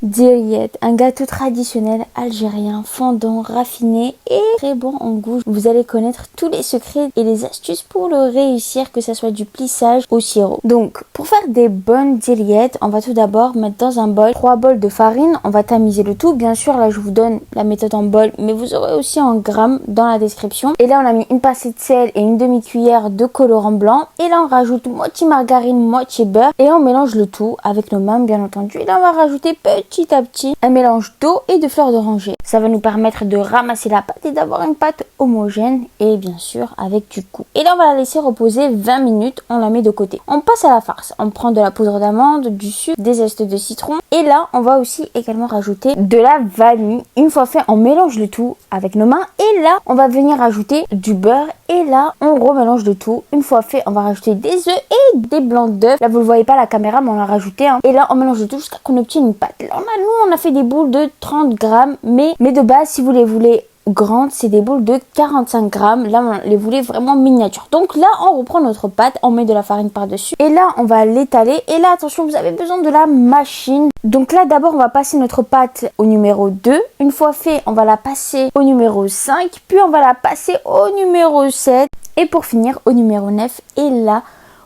Diriyet, un gâteau traditionnel algérien, fondant, raffiné et très bon en goût. Vous allez connaître tous les secrets et les astuces pour le réussir, que ce soit du plissage au sirop. Donc, pour faire des bonnes diriyet, on va tout d'abord mettre dans un bol 3 bols de farine. On va tamiser le tout. Bien sûr, là, je vous donne la méthode en bol, mais vous aurez aussi en grammes dans la description. Et là, on a mis une pincée de sel et une demi-cuillère de colorant blanc. Et là, on rajoute moitié margarine, moitié beurre. Et on mélange le tout avec nos mains, bien entendu. Et là, on va rajouter petit à petit un mélange d'eau et de fleurs d'oranger. Ça va nous permettre de ramasser la pâte et d'avoir une pâte homogène et bien sûr avec du goût. Et là, on va la laisser reposer 20 minutes. On la met de côté. On passe à la farce. On prend de la poudre d'amande, du sucre, des zestes de citron. Et là, on va aussi également rajouter de la vanille. Une fois fait, on mélange le tout avec nos mains. Et là, on va venir rajouter du beurre. Et là, on remélange le tout. Une fois fait, on va rajouter des œufs et des blancs d'œufs. Là, vous ne le voyez pas à la caméra, mais on l'a rajouté. Et là, on mélange le tout jusqu'à qu'on obtienne une pâte. Là, nous, on a fait des boules de 30 grammes. Mais de base, si vous les voulez grandes, c'est des boules de 45 grammes. Là, on les voulait vraiment miniatures. Donc là, on reprend notre pâte, on met de la farine par-dessus. Et là, on va l'étaler. Et là, attention, vous avez besoin de la machine. Donc là, d'abord, on va passer notre pâte au numéro 2. Une fois fait, on va la passer au numéro 5. Puis, on va la passer au numéro 7. Et pour finir, au numéro 9. Et là,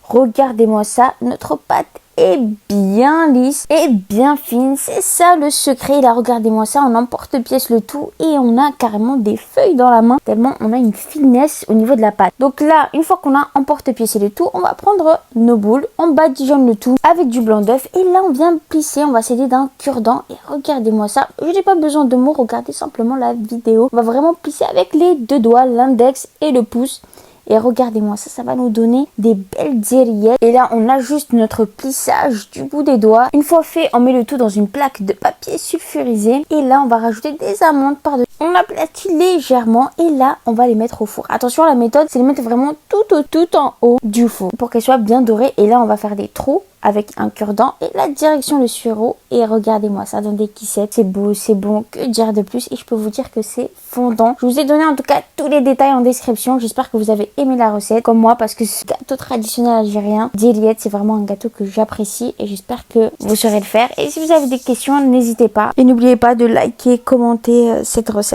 regardez-moi ça, notre pâte est bien lisse et bien fine. C'est ça le secret. Là, regardez-moi ça, on emporte-pièce le tout et on a carrément des feuilles dans la main tellement on a une finesse au niveau de la pâte. Donc là, une fois qu'on a emporte-pièce le tout, on va prendre nos boules, on badigeonne le tout avec du blanc d'œuf et là on vient plisser, on va s'aider d'un cure-dent et regardez-moi ça. Je n'ai pas besoin de mots, regardez simplement la vidéo. On va vraiment plisser avec les deux doigts, l'index et le pouce. Et regardez-moi ça, ça va nous donner des belles diriyet. Et là, on ajuste notre plissage du bout des doigts. Une fois fait, on met le tout dans une plaque de papier sulfurisé. Et là, on va rajouter des amandes par-dessus. On aplatit légèrement et là, on va les mettre au four. Attention, la méthode, c'est de les mettre vraiment tout en haut du four pour qu'elles soient bien dorées. Et là, on va faire des trous avec un cure-dent et la direction le sureau. Et regardez-moi ça dans des kissettes. C'est beau, c'est bon. Que dire de plus? Et je peux vous dire que c'est fondant. Je vous ai donné en tout cas tous les détails en description. J'espère que vous avez aimé la recette comme moi parce que ce gâteau traditionnel algérien, diriyet, c'est vraiment un gâteau que j'apprécie et j'espère que vous saurez le faire. Et si vous avez des questions, n'hésitez pas. Et n'oubliez pas de liker, commenter cette recette.